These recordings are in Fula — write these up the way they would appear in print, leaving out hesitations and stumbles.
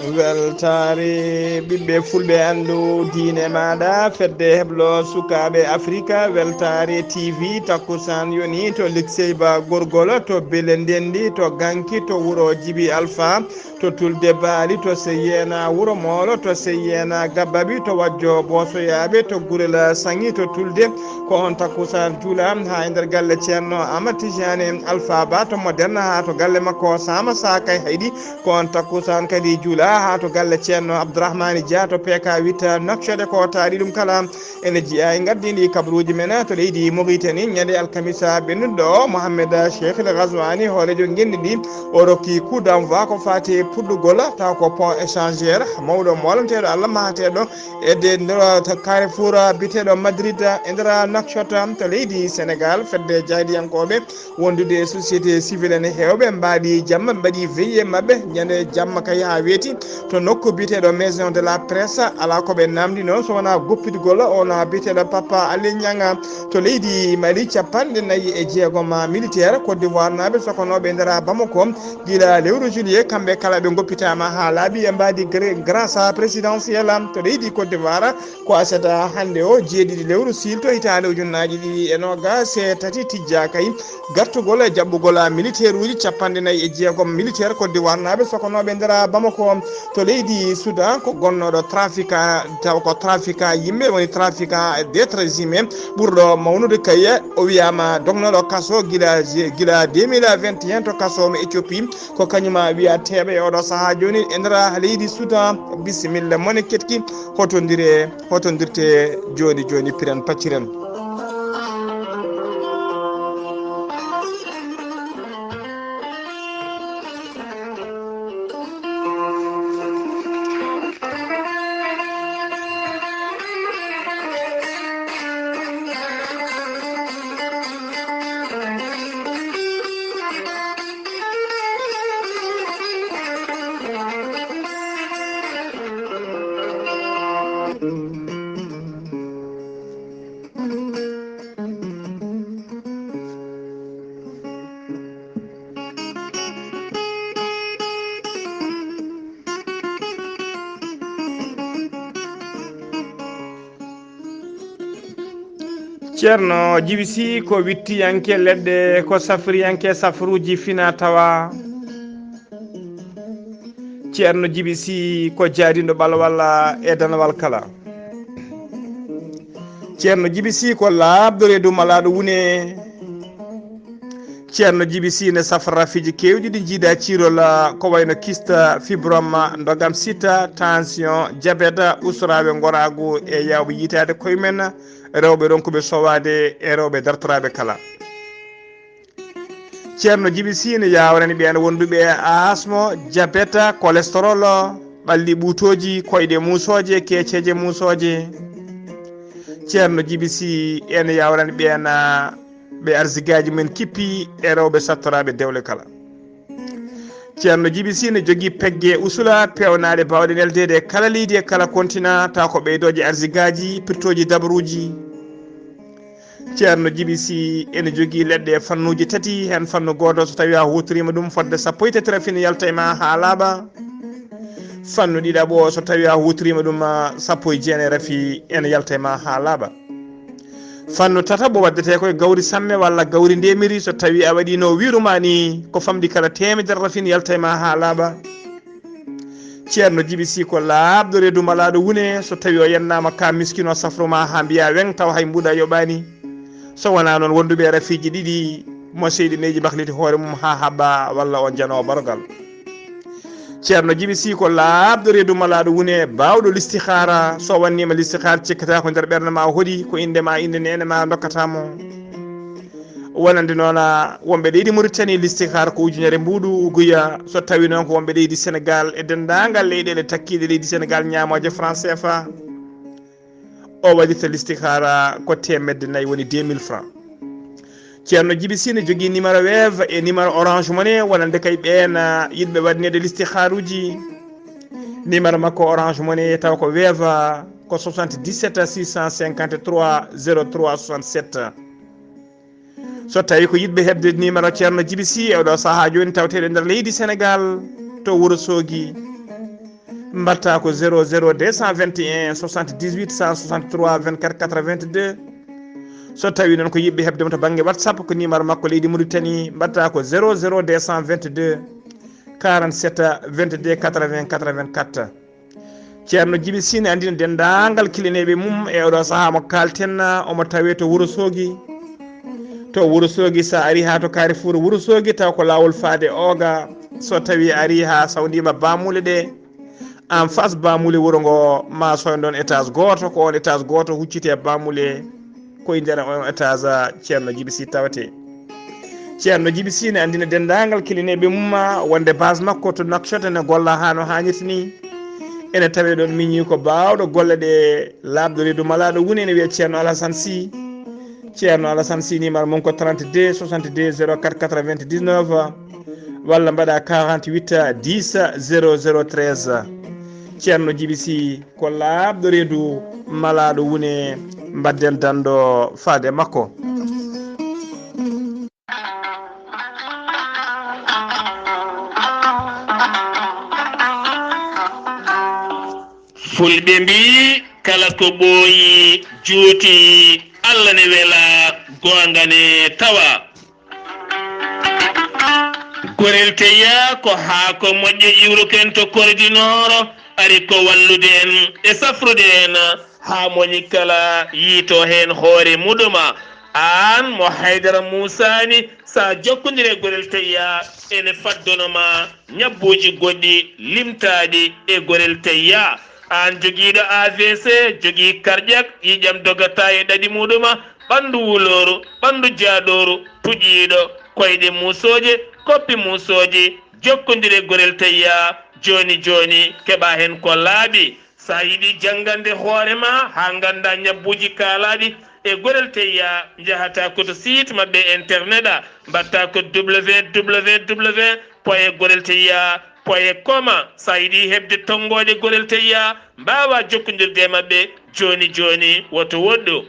weltare ɓiɓɓe fulɓe andu diine maɗa fedde heblo sukaɓe afrique weltare tv takkusan yoni to likseyba gorgol to bele ndendi to ganki to wuuro djibi alpha to tulde baali to seyyena wuuro moolo to seyyena gabbaɓi to wajjo bosoyaɓe to gurel sangi to tulde ko on takkusan juula ha e nder galle ceerno ama tijane alpha ba to moderne ha to galle makko sama sakay hayɗi ko on takkusan kadi juula ha to galle ceerno abdourahmani dia to pk witta noccode ko taari ɗum kala ene jiiya e gardidi kabruji men to leydi Mauritanie ñande alkamisa ɓennuɗo mohammed cheikh el ghazwani hoorejo guendi ɗi o rokki coup d'envoi ko fati puɗɗugol taw ko pont échangeur mawɗo molonteɗo allah mahateɗo edde nder carrefour biteɗo madrid e nder noccot to leydi sénégal fedde jaydiyankoɓe wondude société civil ene hewɓe mbaɗi jamma mbaɗi veillé mabɓe ñande jamma kay ha weeti to nokku biteɗo maison de la presse ala koɓe namdi noon so wona goppitgol ona biteɗo papa ali ñanga to leydi mali 49 militaire côte d'ivoire naɓe sokonoɓe ndera bamako guila lewru juillet kamɓe kala ɓe goppitama ha laaɓi e mbadi grâce à présidentiel to leydi côte d'ivoire ko asata hande o jeeɗiɗi lewru sil to hitande ujunnaji ɗiɗi e nogas e tati tijja kay gartugol e jaɓɓugol militaire uji 56 militaire côte d'ivoire naɓe sokonoɓe ndera bamako to leydi soudan ko gonnoɗo trafica taw ko trafica yimɓe woni trafica d'être humain ɓurɗo mawnude kaye o wiyama dognoɗo kaso guila 2021 to kaso mo éthiopie ko kañuma wiya teeɓe oɗo saaha joni e nder leydi soudan bisimilla mone ketki hotodirte joni piren pacciren. ceerno djiby sy ko wittiyanke leɗɗe ko safriyanke safruji fina tawa ceerno djiby sy ko jaadiɗo ɓalwal e danawal kala ceerno djiby sy ko laabdo reedu malaɗo wune ceerno djiby sy ne safra rafiji kewɗi ɗi jiida cirol ko wayno kista fibrome dogam sita tension diabète usraɓe goragu e yawɓe yitade koyemen rewɓe ronkuɓe sowade e rewɓe dartoraɓe kala ceerno djiby sy ne yawrani ɓen wonduɓe asmo diabète cholestérol ɓalli ɓuutoji koyɗe musoje keceje musoje ceerno djiby sy ene yawrani ɓen ɓe arsigaji men kippi e rewɓe sattoraɓe dewle kala ceerno djiby sy ne jogui pegge usula pewnaɗe bawɗe neldede kala leydi e kala continent taw ko ɓeydoje arsigaji pirtoji dabaruji ceerno djiby sy ene jogui leɗɗe fannuji tati hen fannu goto so tawi a hutorima ɗum fodde 13 fina yalta e ma ha laaɓa fannu ɗiɗaɓo so tawi a hutorima ɗum 19 rafi ene yalta e ma ha laaɓa fannu tataɓo waddete koye gawri samme walla gawri ndemiri so tawi a waɗino wiruma ni ko famɗi kala temedere rafin yalta e ma ha laaɓa ceerno djiby sy ko laabɗo reedu malaɗo wune so tawi o yennama ka miskino safruma ha mbiya weng taw hay mbuɗa yoɓani so wona noon wonduɓe rafiji ɗiɗi mo seyɗineji bahliti hoore mum ha haɓɓa walla on janowo barogal ceerno djiby sy ko laabɗo reedu malaɗo wune bawɗo listihara so wannima listihara cikkata ko nder ɓerde ma hooɗi ko indema inde nene ma dokkatamo wonande noon wonɓe leydi Mauritanie listihara ko ujunere mbuɗu guya so tawi noon ko wonɓe leydi Sénégal e dendagal leyɗele takkiɗe leydi Sénégal ñamoje franc CFA o waɗirta listihara ko temedde nayyi woni 2000 francs ceerno djiby sy ne jogui numéro wave e numéro orange money wonande kay ɓen yiɗɓe waɗnede listiharuji numéro makko orange money taw ko wave ko 77 653 03 67 so tawi ko yiɗɓe hebde numéro ceerno djiby sy e oɗo saaha joni tawteɗe nder leydi Sénégal to Wourossogui mbatta ko 00 221 78 163 24 82 so tawi noon ko yibbe hebdemo to banggue WhatsApp ko numéro makko leydi Mauritanie mbatta ko 00 222 47 22 80 84 ceerno Djiby Sine andina dendagal kilineɓe mum e oɗo saaha mo kalten omo tawe to Wourossogui sa ari ha to Carrefour Wourossogui taw ko lawol faade Oga so tawi ari ha sawdima bamule ɗe en face bamule wuuro ngo ma soyn ɗon étage goto ko on étage goto huccite bamule koye nder on étage ceerno Djiby Sy tawate ceerno Djiby Sy ne andina dendagal kilineɓe mum wonde base makko to Nouakchott ne golla ha no hannirta ni ene tawe ɗon miñi ko bawɗo golle ɗe labɗo reedu malaɗo woni ene wiye ceerno Alassane Sy numéro mum ko 32 62 04 99 walla mbaɗa 48 10 0013 ceerno Djiby Sy ko labɗo reedu malaɗo woni mbadden dando faade makko. fulɓe mbi kala ko ɓooyi juuti Allah ne wela gonga ne tawa gorel teya ko haako moƴƴo iwruken to koridinoro ari ko wallude en e safrude en ha moñi kala yiito hen hoore muɗuma an mo Haydara Moussani sa jokkodire gorel teya ene faddonoma ñabbuji goɗɗi limtaɗi e gorel teya an joguiɗo AVC jogui cardiaque yiƴam dogata e ɗaɗi muɗuma ɓandu wuloru ɓandu jaaɗoru tuƴiɗo koyɗe musoje koppi musoje jokkodire gorel teya joni keɓa hen ko laaɓi sa yiɗi janggande hoorema ha ganda ñabbuji kaalaɗi e gorel teya jahata koto site mabɓe internet mbatta ko www.gorelteya.com sa yiɗi hebde tonggode gorel teya mbawa jokkodirde mabɓe joni woto woɗɗo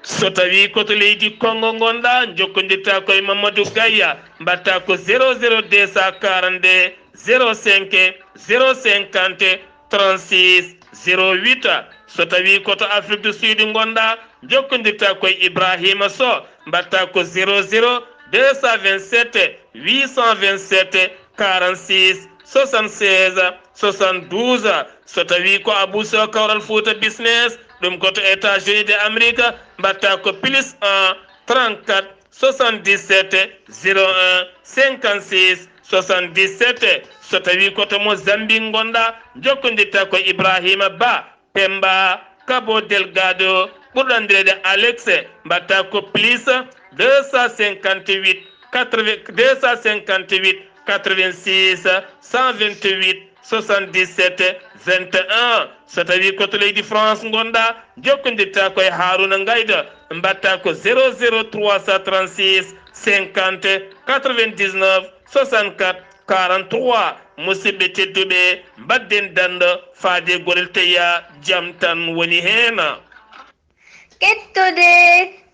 so tawi koto leydi Congo gonɗa jokkodirta koye Mamadou Gaya mbatta ko 00242 05 050 36 08 so tawi koto Afrique du Sud gonɗa jokkodirta koye Ibrahima Sow mbatta ko 00 227 827 46 76 72 so tawi ko Abou Sow Kawral Fouta business ɗum koto États-Unis d'Amérique mbatta ko plus 1 34 77 01 56 77 so tawi koto Mozambique gonɗa jokkodirta ko Ibrahima Ba Pemba Cabo Delgado ɓurɗandirede Alex mbatta ko plus 258 86 128 77 21 so tawi koto leydi France gonɗa jokkodirta koye Haruna Ngayda mbatta ko 00336 50 99 64 43 musidɓe tedduɓe mbadden dando faade gorel teya jam tan woni hen kettode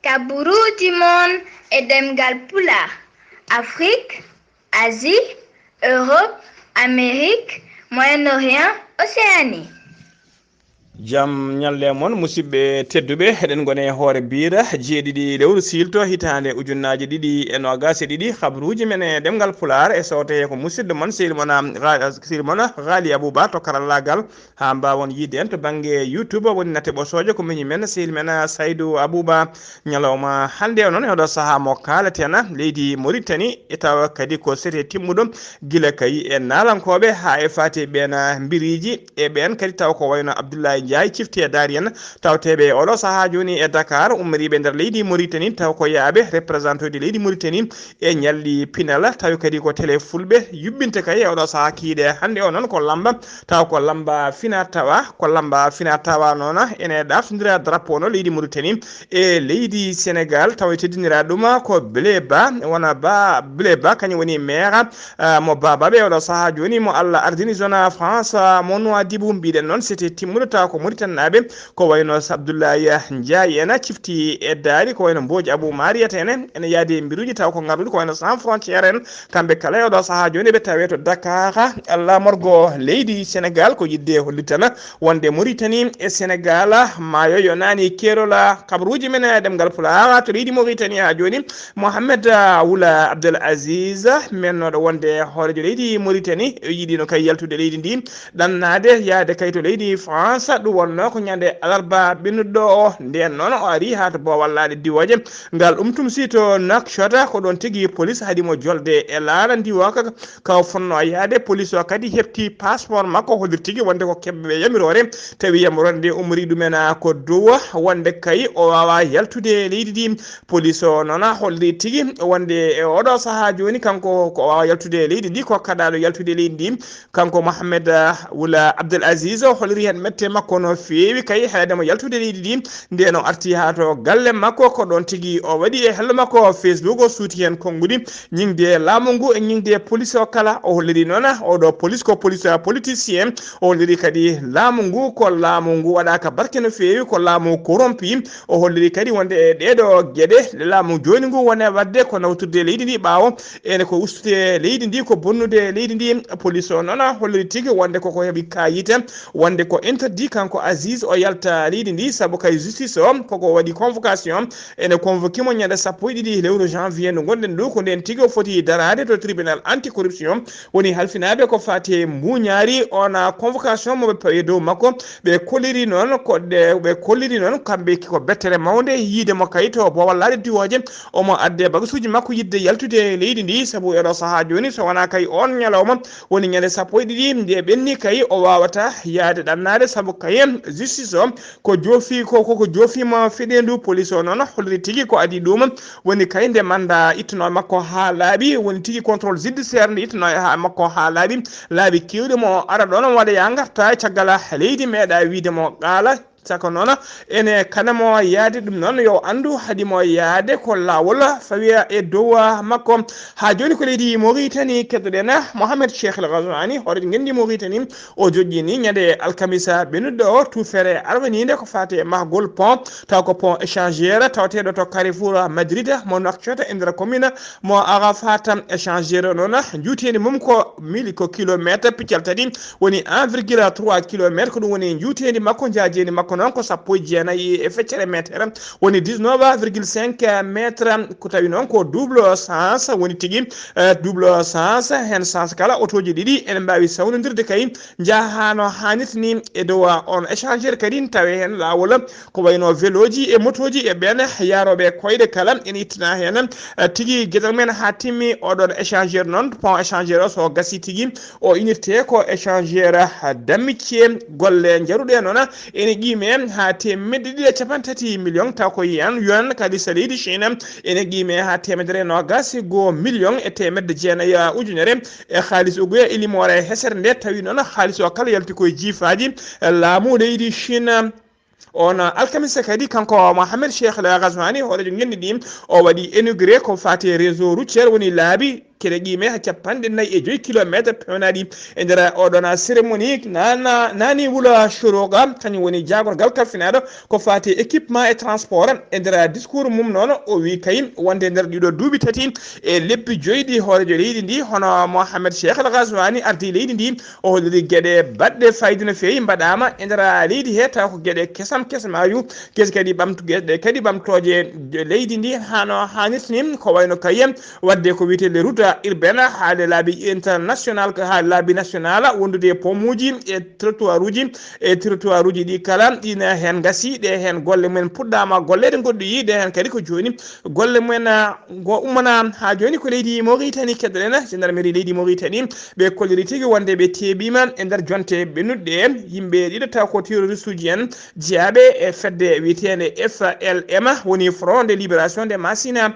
kaburuji mon e ɗemngal pulaar Afrique, Asie, Europe, Amérique, Moyen-Orient, Océanie. jam ñalle moon musidɓe tedduɓe eɗen gone hoyre-biir jeeɗiɗi lewru silto hitande ujunnaji ɗiɗi e nogas e ɗiɗi habruji men e ɗemgal pulaar e sowte ko musidɗo moon sehil moon Ghalii Abuu to karallagal ha mbawon yidde en to banggue YouTube woni natte ɓosoje ko miñi men sehil men Saydou Abouba ñalawma hande o noon e oɗo saaha mo kaleten leydi Mauritanie e tawa kadi ko sete timmuɗum guila kayi e nalankoɓe ha e fati ɓen mbiriji e ɓen kadi taw ko wayno Abdoulaye Ndiaye cifti e daari en tawteɓe oɗo saaha joni e Dakar ummoriɓe nder leydi Mauritanie taw ko yaaɓe représentant de leydi Mauritanie e ñalli pinal tawi kadi ko télé fulɓe yuɓɓinte kay e oɗo saaha kiide hande o noon ko lamba taw ko lamba fina tawa noon ene ɗaftodira drapeau no leydi Mauritanie e leydi Sénégal taw teddinira ɗum ko Blé Ba wona Blé Ba kañum woni maire mo babaɓe oɗo saaha joni mo Allah ardini zone France mo Nouadhibou mbiɗen noon c'était timmuɗo taw ko ko Mauritanie naɓe ko wayno Abdoulaye Ndiaye ena cifti e daari ko wayno Mbodji Abou Mariata ene yaadi mbiruji taw ko ngardude ko wayno sans frontiére en kamɓe kala oɗo saaha joni ɓe tawe to Dakar lamorgo leydi Sénégal ko yidde hollitana wonde Mauritanie e Sénégal mayo yo nani kerola kabaruji men ɗemngal pulaar to leydi Mauritanie ha joni Mohamed Wula Abdel Aziz mennoɗo wonde hoorejo leydi Mauritanie yiɗino kay yaltude leydi ndi ɗannade yaade kay to leydi France ɗum wonno ko ñande alarba ɓennuɗo o nden noon o ari ha to bowallade diwoje ngal ɗum si to Nouakchott ko ɗon tigui police haadimo jolde e laara ndiwo ka fonno yaade police o kadi hefti passeport makko hollir tigui wonde ko keɓɓe yamirore tawi yamirore nde umri ɗumen ko dow wonde kay o wawa yaltude leydi ndi police o noon holli tigui wonde e oɗo saaha joni kanko ko wawa yaltude leydi ndi ko kaɗaɗo yaltude leydi ndi kanko Mohamed Wula Abdel Aziz holliri hen mette makko no fewi kay haydemo yaltude leydi ndi nden o arti ha to galle makko ko ɗon tigui o waɗi e hello makko Facebook o suuti hen konngudi ñingde laamu ngu e ñingde police o kala o holliri noon oɗo police ko police politicien o holliri kadi laamu ngu ko laamu ngu waɗaka barke no fewi ko laamu corrompi o holliri kadi wonde e ɗeɗo gueɗe laamu joni ngu wone wadde ko nawtude leydi ndi ɓaawo ene ko ustude leydi ndi ko bonnude leydi ndi police o noon holliri tigui wonde koko heeɓi kayite wonde ko interdit kanko Aziz o yalta leydi ndi saabu kay justice o koko waɗi convocation ene convoqué mo ñande 12 lewru janvier no gonɗen ɗo ko nden tigui o foti darade to tribunal anti corruption woni halfinaɓe ko fati muñaari ona convocation moɓe pawi dow makko ɓe kolliri noon ɓe kolliri noon kamɓe ko bettere mawde yiidemo kay to bowallade diwoje omo adde bagasuji makko yidde yaltude leydi ndi saabu eɗo saaha joni so wona kay on ñalawma woni ñande 12 nde ɓenni kay o wawata yaade ɗannade saabu kay justice o ko joofi koko joofima feɗendu police o noon holliri tigui ko adi ɗum woni kay nde manda ittuno makko ha laaɓi woni tigui contrôle judiciaire nde ittuno ha makko ha laaɓi kewɗi mo ara ɗon waɗa ya garta caggal leydi meeɗa wiidemo qaala saka noon ene kanamo yaade ɗum noon yo andu haadimo yaade ko lawol fawiya e dow makko ha joni ko leydi Mauritanie keddoɗen Mohamed Cheikh El Ghazouani horejo gendi Mauritanie o joƴƴini ñande alkamisa ɓennuɗo o tufere arwanide ko fate mahgol pont taw ko pont échangeur tawateɗo to Carrefour Madrid mo Nouakchott e nder commune mo Arafat échangeur noon juutedi mum ko 1000 ko kilométre piccal tati woni 1,3 kilométre ko ɗum woni juutedi makko jajeni makko noon ko 19 e feccere métre woni 19,5 métre ko tawi noon ko double sens woni tigui double sens hen sens kala autoji ɗiɗi ene mbawi sawnodirde kay jahano hannirta ni e dow on échangeur kadi tawe hen lawol ko wayno véloji e motoji e ɓen yaroɓe koyɗe kala ene ittina hen tigui gueɗal men ha timmi oɗon échangeur noon pont échangeur o so gasi tigui o inirte ko échangeur dammicce golle jaruɗe noon ene ƴime ha temedde ɗiɗi e capan tati million taw ko yuan kadi so leydi Chine ene ƴime ha temedere nogas go million e temedde jeenayi ujunere e haalis ugoya e limore hesere nde tawi noon haalis o kala yalti koye jiifaji laamu leydi Chine on alkamisa kadi kanko Mohamed Cheikh El Ghazouani horejo gendi ɗi o waɗi inauguré ko fati réseau routier woni laabi kede ƴiime ha 45 kilométre pewnaɗi e nder oɗon cérémonie nani wula choroga kañum woni jagorgal kalfinaɗo ko fati équipement et transport e nder discours mum noon o wi kay wonde nder ɗiɗo duuɓi tati e leppi joyɗi hoorejo leydi ndi hono Mohamed Cheikh El Ghazouani ardi leydi ndi o holliri gueɗe baɗɗe fayida no fewi mbaɗama e nder leydi he taw ko gueɗe kesamayu kesi kadi ɓamtugueɗe kadi ɓamtoje leydi ndi hano hannirtani ko wayno kay wadde ko wiyete les routes urbaine haade laabi international ko ha laabi national wondude pomuji e trottoir uji ɗi kala ɗina hen gasi ɗe hen golle mumen puɗɗama gollede goɗɗo yiide hen kadi ko joni golle mumen go ummana ha joni ko leydi Mauritanie keddoɗen gendarmerie leydi Mauritanie ɓe kolliri tigui wonde ɓe teɓima e nder jonte ɓennuɗɗe yimɓe ɗiɗo taw ko terroriste uji en jeeyaɓe e fedde wiyetede FLM woni front de libération des Massina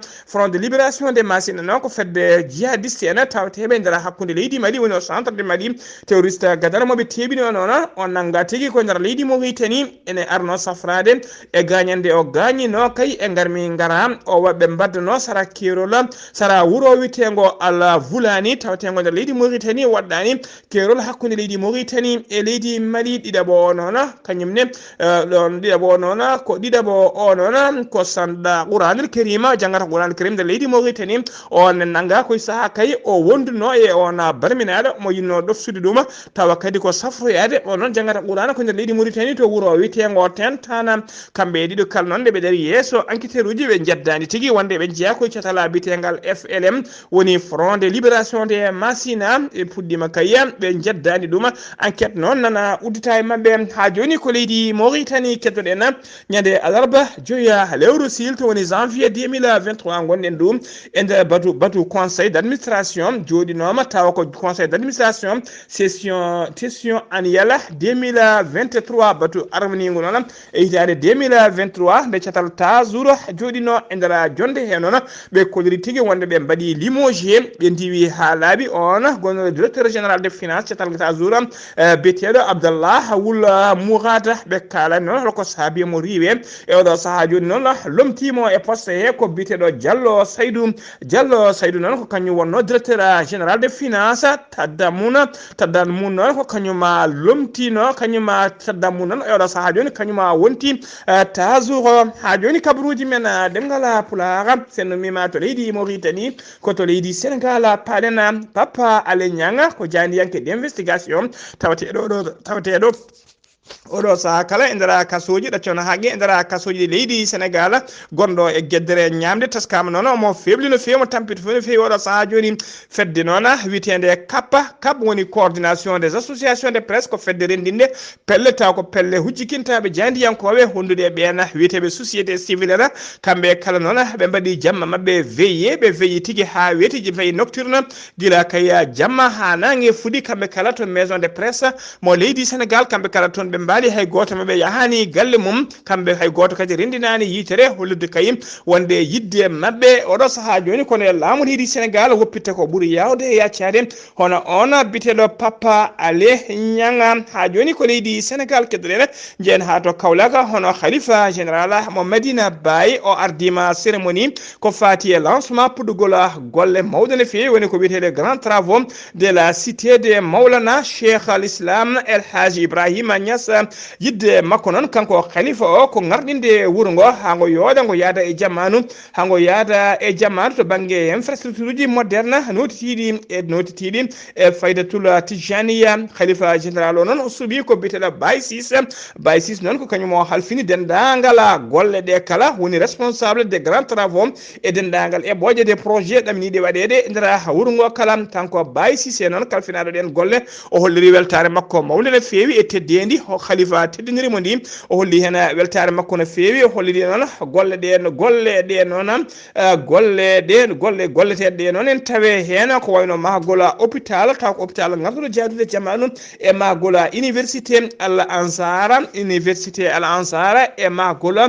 noon ko fedde jihadiste en tawteɓe nder hakkude leydi Mali woni o centre de Mali terroriste gadara moɓe teɓini o noon on nanga tigi ko nder leydi Mauritanie ene arno safrade e gagnande o gagnino kay e garmi ngara o waɓe mbaddano sara kerol sara wuro witego ala vulani tawtego nder leydi Mauritanie waɗɗani kerol hakkude leydi Mauritanie e leydi Mali ɗiɗaɓo o noon kañumne ɗon ɗiɗaɓo o noon ko ɗiɗaɓo o noon ko sanda Qouranul Karima jangata Qouranul Karim nder leydi Mauritanie on nanga koye saaha kay o wonduno e on barminaɗo mo yinno ɗofsude ɗum tawa kadi ko safroyade o noon jangata Qur'ana ko nder leydi Mauritanie to wuro witego tentana kamɓe ɗiɗo kala noon ɓe dari yeeso enquêteur uji ɓe jeddani tigui wonde ɓe jeeya koye catala bitegal FLM woni Front de Libération des Massina e puɗɗima kayya ɓe jeddani ɗum enquête noon nana uddita e mabɓe ha joni ko leydi Mauritanie kettoɗen ñande alarba joya lewru sil to woni janvier 2023 gonɗen ɗum e nder batu conseil d'administration joɗinoma tawa ko conseil d'administration session annuelle 2023 batu armanigo noon e hitande 2023 nde catal tajour joɗino e nder jonde he noon ɓe koliri tigui wonde ɓe mbaɗi limogé ɓe diwi ha laaɓi on gonno directeur général des finances catal tajour beteɗo Abdallah Wula Mourada ɓe kalani noon holko saabi mo riwe e oɗo saaha joni noon lomtimo e poste he ko biteɗo Diallo Saydou noon ko kañum wonno directeur général des finances taddan mum noon ko kañuma lomtino kañuma taddan mum noon e oɗo saaha joni kañuma wonti tajour ha joni kabaruji men ɗemngal pulaar sen mima to leydi Mauritanie ko to leydi Sénégal paɗen Papa Alé Niang ko jandiyanke d'investigation tawateɗo oɗo saha kala e nder kasoji ɗaccono haqqe e nder kasoji leydi Sénégal gonɗo e gueddere ñamde taskama noon omo febli no fewi mo tampito fo no fewi oɗo saha joni fedde noon witende CAP woni coordination des associations de presse ko fedde rendinde pelle taw ko pelle hujjikintaɓe jandiyankoɓe hondude ɓen wiyeteɓe société civile ra kamɓe kala noon ɓe mbaɗi jamma mabɓe ɓe veille tigui ha wiyetiji veille nocturne guila kay jamma ha nangue fuuɗi kamɓe kala to maison de presse mo leydi Sénégal kamɓe kala toon ɓe mbaɗi hay goto mabɓe yahani galle mum kamɓe hay goto kadi rendinani yitere hollude kay wonde yidde mabɓe oɗo saaha joni kono e laamu leydi Sénégal woppitte ko ɓuuri yawde e yaccade hono on biteɗo Papa Alé Niang ha joni ko leydi Sénégal keddoɗen jeen ha to Kaolack hono khalifa général mo Medina Baye o ardima cérémonie ko fati e lancement puɗɗugol golle mawɗe no fewi woni ko wiyetede grand travaux de la cité de Maulana Cheikh al Islam El Hadji Ibrahima Niass yidde makko noon kanko khalifa o ko garɗinde wuuro ngo ha ngo yooɗa ngo yaada e jammanu to banggue infrastructure uji moderne notitiɗi e faydatul tijaniya khalifa général o noon o suuɓi ko biteɗo Baye Ciss noon ko kañum o halfini dendagal golle ɗe kala woni responsable des grands travaux e dendagal eɓoje des projets ɗaminiɗe waɗede nder wuuro ngo kala tanko Baye Ciss e noon kalfinaɗo ɗen golle o holliri weltare makko mawde no fewi e teddendi o khalifa teddinirimo ndi o holli hen weltare makko no fewi o holliri noon golleteɗe noon en tawe hen ko wayno mahgol hôpital taw ko hôpital garduɗo jaadude jamanu e mahgol université Al Ansar e mahgol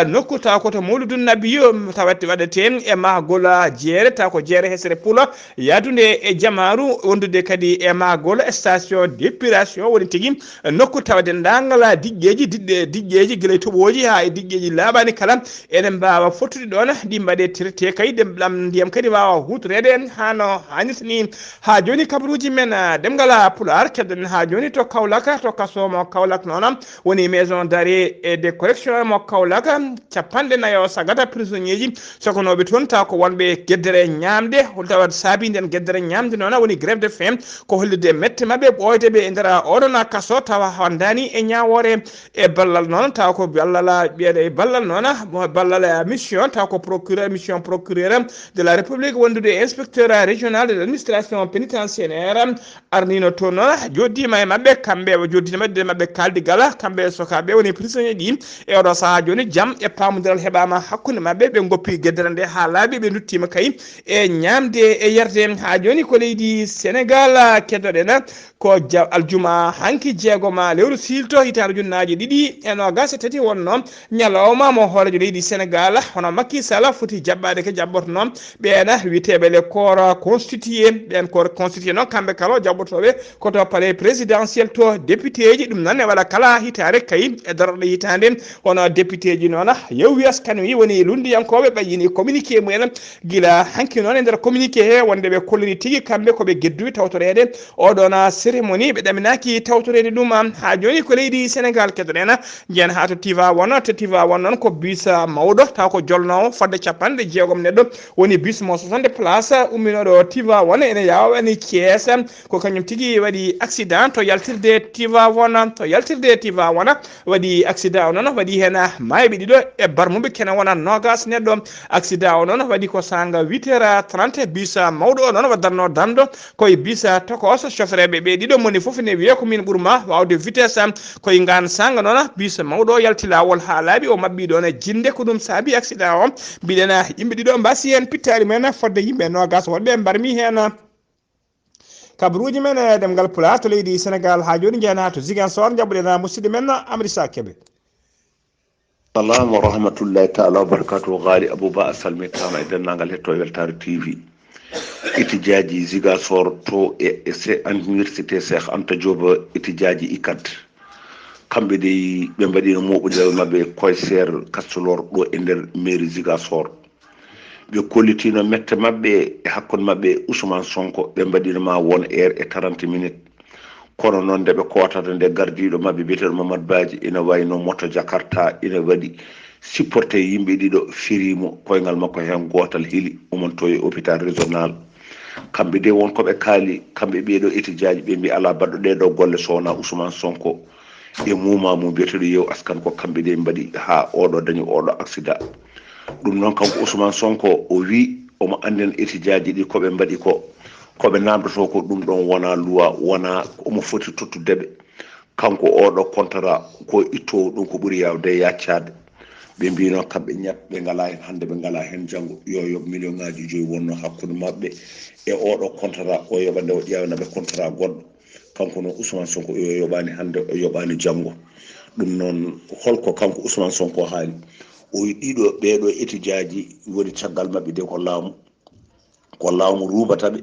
nokku taw koto Mawludun Nabiyo tawatti waɗete e mahgol jeere taw ko jeere hesere puula yadude e jamaru wondude kadi e mahgol station d'épuration woni tigui nokku tawa dendagal diƴƴeji guila toɓoji ha e diƴƴeji laaɓani kala enen mbawa fottude ɗon ɗi mbaɗe traité kay ɗam ndiyam kadi wawa hutorede hano hannirtani ha joni kabaruji men ɗemngal pulaar keddoɗen ha joni to Kaolack to kasomo Kaolack noon woni maison d'arrêt et de correction mo Kaolack 49 sagata prisonnier ji sokonoɓe toon taw ko wonɓe gueddere ñamde tawa saabi nden gueddere ñamde noon woni grève de faim ko hollide mette mabɓe ɓoydeɓe e nder oɗon kaso tawa handani e ñawore e ballal noon taw ko ballal ɓiyeɗe e ballal noon ballal mission taw ko mission procureur de la république wondude inspecteur régional de l'administration pénitentiaire arnino toon noon joddima e mabɓe kamɓe joddima de mabɓe kaldigal kamɓe sokaɓe woni prisonnier ɗi e oɗo saaha joni jaam e pamodiral heɓama hakkude mabɓe ɓe goppi gueddere nde ha laaɓi ɓe duttima kay e ñamde e yerde ha joni ko leydi Sénégal keddoɗen ko aljuma hanki jeegoma lewru silto hitaaru junnaji ɗiɗi e nogas tati wonno ñalawma mo hoorejo leydi Sénégal hono Macky Sall foti jabbade ke jabboto noon ɓeena witeɓe les corps constitué ɓen corps constitué noon kamɓe kala jabbotoɓe koto palais présidentiel to député ji ɗum noon e waɗa kala hitare kayi e daroɗo hitande hono député ji noon yewwi askano wi woni lundiyankoɓe ɓayini communiqué mumen guila hanki noon e nder communiqué he wonde ɓe kolliri tigui kamɓe koɓe gedduwi tawtorede oɗon cérémonie ɓe ɗaminaki tawtorede ɗum ha joni ko leydi Sénégal kedoɗen jeen ha to Tivaouane to Tivaouane noon ko bus mawɗo taw ko jolnowo fodde 60 neɗɗo woni bus mo 60 place umminoɗo Tivaouane ene yawa wani Thiès ko kañum tigui waɗi accident to yaltirde Tivaouane waɗi accident o noon waɗi hen mayɓe ɗiɗo e barmuɓe kene wona nogas neɗɗo accident o noon waɗi ko sanga 8h30 bus mawɗo o noon waddanno dando koye bus tokos chauffeureɓe ɓe ɗiɗo moni foof ne wiye ko min ɓuurma wawde vitesse koye ngan sanga noon bus mawɗo yalti lawol ha laaɓi o mabɓi ɗon jinde ko ɗum saabi accident o mbiɗen yimɓe ɗiɗo mbasi hen pittari men fodde yimɓe nogas wonɓe mbarmi hen kabaruji men e ɗemngal pulaar to leydi Sénégal ha joni jeena to Ziguinchor jabɓuɗen musidɗo men Amrissa Kébé. Assalamu rahmatullahi ta'ala wa barakatuhu. Ghalii Abuu a salmitama e dennangal hetto weltare TV étudiaji Ziguinchor to e université Cheikh Anta Diop étudiaji ICAD kamɓe de ɓe mbaɗino moɓude mabɓe koyser kastolor ɗo e nder mairie Ziguinchor ɓe kollitino mette mabɓe e hakkude mabɓe Ousmane Sonko ɓe mbaɗinoma won heure et 30 minutes kono noon nde ɓe kotata nde gardiɗo mabɓe biyeteɗo Mamadou Badji ina wayno moto Jakarta ina waɗi supporté yimɓe ɗiɗo firimo koyngal makko hen gotal hiili umonto e hôpital régional kamɓe de wonkoɓe kaali kamɓe ɓeɗo étudiaji ɓe mbi ala baɗɗo ɗeɗo golle sowona Ousmane Sonko e muma mum biyeteɗo yew askan ko kamɓe de mbaɗi ha oɗo dañi oɗo accident ɗum noon kanko Ousmane Sonko o wi omo anden étudiaji ɗi koɓe mbaɗi koɓe namdoto ko ɗum ɗon wona loi wona omo foti tottudeɓe kanko oɗo contrat ko ittowo ɗum ko ɓuuri yawde yaccade ɓe mbino kamɓe ñat ɓe ngala hen hande ɓe ngala hen janggo yo yoɓ million ngaji 5 wonno hakkude mabɓe e oɗo contrat o yoɓa nde o ƴewnaɓe contrat goɗɗo kanko noon Ousmane Sonko yo yoɓani hande o yoɓani janggo ɗum noon holko kanko Ousmane Sonko haali o wi ɗiɗo ɓeɗo étudiaji woni caggal mabɓe de ko laamu rubataɓe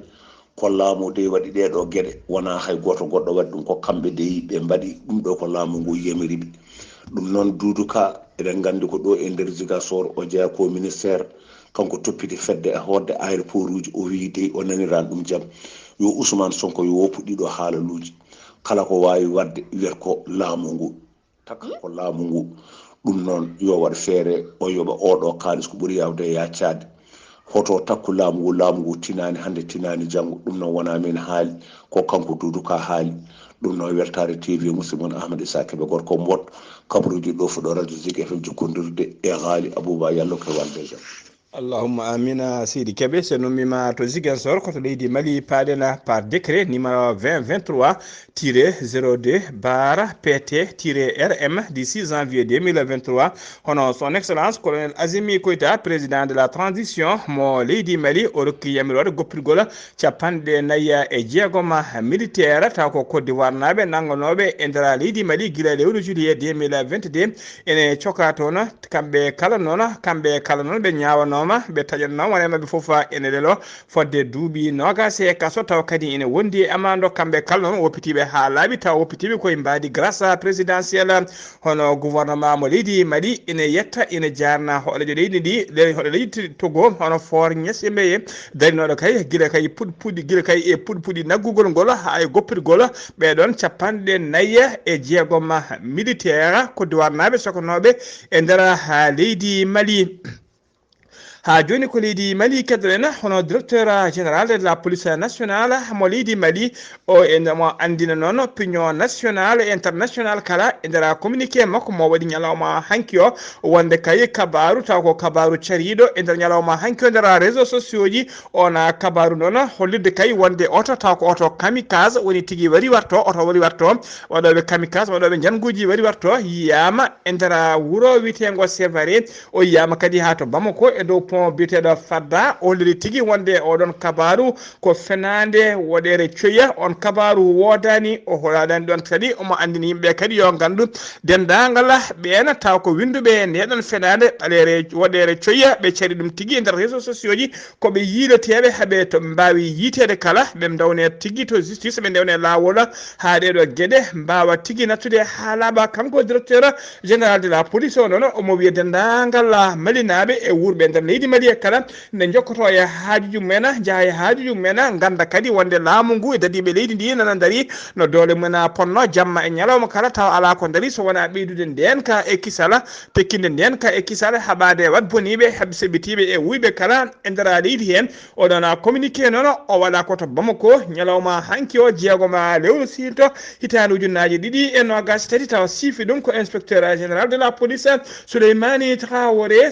ko laamu de waɗi ɗeɗo gueɗe wona hay goto goɗɗo waɗi ɗum ko kamɓe de ɓe mbaɗi ɗum ɗo ko laamu ngu yemiriɓe ɗum noon Doudou Ka eɗen gandi ko ɗo e nder Ziguinchor o jeeya ko ministére kanko toppiti fedde e hodde aéroport uji o wi de o naniran ɗum jaam yo Ousmane Sonko yo woppu ɗiɗo haalaluji kala ko wawi wadde wiyata ko laamu ngu taka ko laamu ngu ɗum noon yo waɗ feere o yoɓa oɗo kalis ko ɓuuri yawde yaccade hoto takku laamu ngu tinani hande tinani janggo ɗum noon wona min haali ko kanko Doudou Ka haali ɗum noon weltare TV musidmon Ahmad Issa Kébé gorko mbot kabaruji ɗo fuɗo radio Zik FM jokkodirde e Ghalii Abuu yallo ko walde jam. Allahumma amina Sidi Kébé so nommima to Ziguinchor koto leydi Mali paɗena par décret numéro 2023-PT-RM du 6 janvier 2023 hono son excellence colonel Assimi Goïta président de la transition mo leydi Mali o rokki yamirode goppirgol 49 militaire taw ko Côte d'Ivoire naɓe nangonoɓe e nder leydi Mali guila lewru juillet 2022 ene coka toon kamɓe kala noon ɓe ñawanoma ɓe taƴatno wona mabɓe foof ene lelo fodde duuɓi nogas e kaso taw kadi ene wondi e amando kamɓe kala noon woppitiɓe ha laaɓi taw woppitiɓe koye mbadi grâce présidentielle hono gouvernement mo leydi Mali ene yetta ene jarna hoɗojo leydi ndi hoɗo leydi Togo hono for ñes mbeye darinoɗo kay guila kay puɗɗi naggugol ngol ha e goppirgol ɓeɗon 49 militaire Côte d'Ivoire naɓe sokonoɓe e nder leydi Mali. ha joni ko leydi Mali keddoɗen hono directeur général de la police nationale mo leydi Mali o mo andina noon opinion nationale et international kala e nder communiqué makko mo waɗi ñalawma hanki o wonde kay kabaru taw ko kabaru cariɗo e nder ñalawma hanki o nder réseaux sociaux ji ona kabaru noon hollirde kay wonde oto taw ko oto kamikaze woni tigui wari warto oto wari warto waɗoɓe kamikaze waɗoɓe janguji wari warto yiyama e nder wuuro witego Sévaré o yiyama kadi ha to Bamako e dow pont biteɗo fadda oliri tigi wonde oɗon kabaru ko fenande woɗere coya on kabaru wodani o holaɗani ɗon kadi omo andini yimɓe kadi yo gandu dendagal ɓena taw ko winduɓe ndeɗon fenade ɓalere woɗere coya ɓe cari ɗum tigi e nder réseau sociaux ji koɓe yiiloteɓe haaɓe to mbawi yitede kala ɓe dawne tigi to justice ɓe dewne lawol ha ɗeɗo gueɗe mbawa tigi nattude ha laaɓa kanko directeur général de la police o noon omo wiya dendagal malinaɓe e wurɓe nder leydi mali e kala nde jokkoto e haajuji mumen jaaha e haajuji mumen ganda kadi wonde laamu ngu e dadiɓe leydi ndi nana daari no dole mumen ponno jamma e ñalawma kala taw ala ko daari so wona ɓeydude nden ka e kisala tekkinde nden ka e kisala haɓade wat boniɓe heɓe seɓɓitiɓe e wuyɓe kala e nder leydi hen oɗon communiqué noon o waɗa koto Bamako ñalawma hanki o jeegoma lewru silto hitande ujunnaji ɗiɗi e nogas tati taw siifi ɗum ko inspecteur général de la police Souleymani Traoré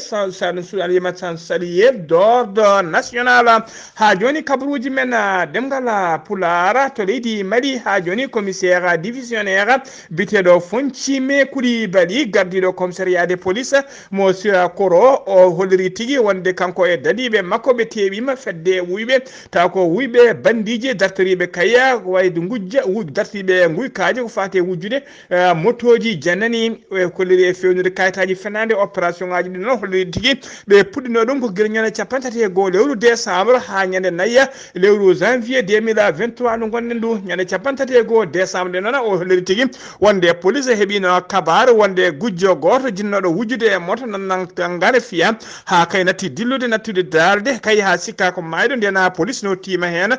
alimat saliye d'ordre national ha joni kabaruji men ɗemgal pulaar to leydi Mali ha joni commissaire divisionnaire biteɗo Foncime Coulibaly gardiɗo commissariat de police mo sira koro o holliri tigui wonde kanko e dadiɓe makko ɓe teɓima fedde wuyɓe taw ko wuyɓe bandiji dartoriɓe kaya wayde gujja dartiɓe guykaji ko fate wujjude motoji jannani kolliri e fewnude kayitaji fenade opération ngaji ɗi noon holliri tigui ɓe puɗɗino ɗum ko guila ñande 31 lewru décembre ha ñande nayya lewru janvier 2023 no gonɗen ndu ñande 31 décembre nde noon o holliri tigui wonde police heeɓino kabar wonde gujjo goto jinnoɗo wujjude e moto nangane fiya ha kay natti dillude nattude darde kay ha sikka ko mayɗo ndena police no tima hen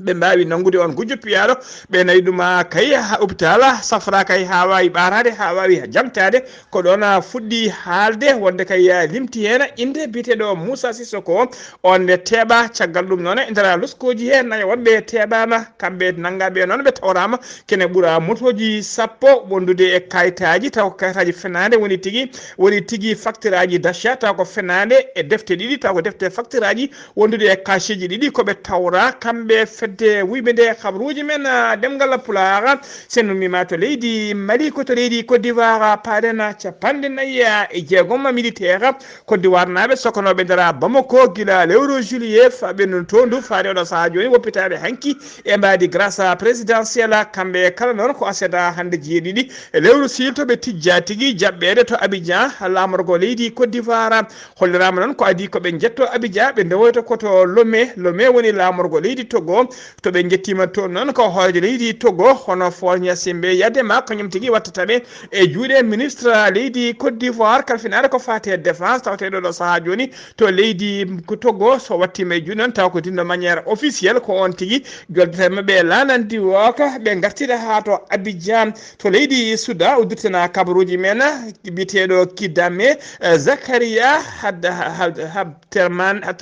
ɓe mbawi nangude on gujjo piyaɗo ɓe nayi ɗuma kay ha hôpital safra kay ha wawi ɓarade ha wawi jamtade ko ɗon fuɗɗi haalde wonde kay limti hen inde biteɗo Moussa Sissoko on nde teeɓa caggal ɗum noon e nder luskoji he nayi wonɓe teeɓama kamɓe nangaɓe noon ɓe tawrama kene ɓuura motoji sappo wondude e kayitaji taw ko kayitaji fenade woni tigui facture aji d'achat taw ko fenade e defte ɗiɗi taw ko defte facture aji wondude e cachet ji ɗiɗi koɓe tawra kamɓe fedde wuyɓe nde kabaruji men ɗemgal pulaar sen numima to leydi Mali ko to leydi Côte d'Ivoire paɗen capanɗe nayyi e jeegom militaire Côte d'Ivoire naɓe sokonoɓe nder Bamako guila lewru juillet faɓen to ndu faade oɗo saaha joni woppitaɓe hanki e mbadi grâce présidentielle kamɓe kala noon ko aseda hande jeeɗiɗi e lewru silto ɓe tijja tigui jaɓɓede to Abidjan lamorgo leydi Côte d'Ivoire hollirama noon ko adi koɓe jetto Abidjan ɓe ndewoyto koto Lomé woni lamorgo leydi Togo to ɓe jettima toon noon ko hoore leydi Togo hono Fogna Sembe Yadema kañum tigui wattataɓe e juuɗe ministre leydi Côte d'Ivoire kalfinade ko fate défense tawateɗo ɗo saaha joni to leydi Togo so wattima e juuɗe noon taw ko dinno maniére officielle ko on tigui goldata maɓe lanandi woka ɓe gartida ha to Abidjan to leydi Soudan uddirtana kabaruji men biteɗo Kidame Zakaria Habter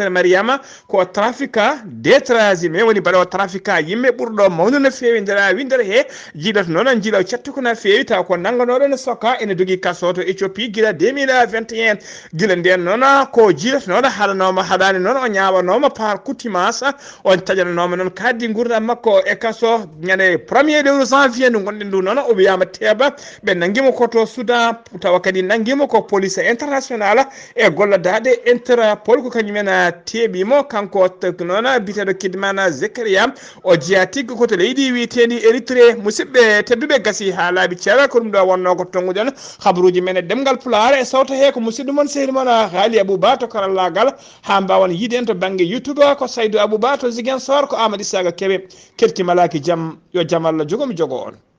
Mariama ko trafiquant détrasime woni mbaɗo trafiquant yimɓe ɓurɗo mawnu no fewi nder windere he jiiɗata noon jiilaw cattuko no fewi taw ko nangganoɗo no soka ene jogui kaso to Éthiopie guila 2021 guila nden noon ko jiiɗata noon haɗani noon o ñawanoma par coutumance on taƴananoma noon kaddi gurdam makko e kaso ñande 1er lewru janvier ndu gonɗen ndu noon o wiyama teeba ɓe nanguimo koto Soudan tawa kadi nanguimo ko police international e gollodade Interpol ko kañumen teeɓimo kanko noon biteɗo Kidmana Zakaria o jeeya tiggo koto leydi wiyetendi Érythrée musidɓe tedduɓe gasi ha laaɓi ceera ko ɗum ɗo wonno ko tonguɗen habaruji men e ɗemgal pulaar e sawta he ko musidɗo moon sehli moon Ghalii Abuu to karallagal ha mbawan yiide en to banggue YouTube ko Saydou Abou to Ziguinchor ko Amadou Isaga Kébé keltimalaki jaam yo jaam Allah jogomi jogo on.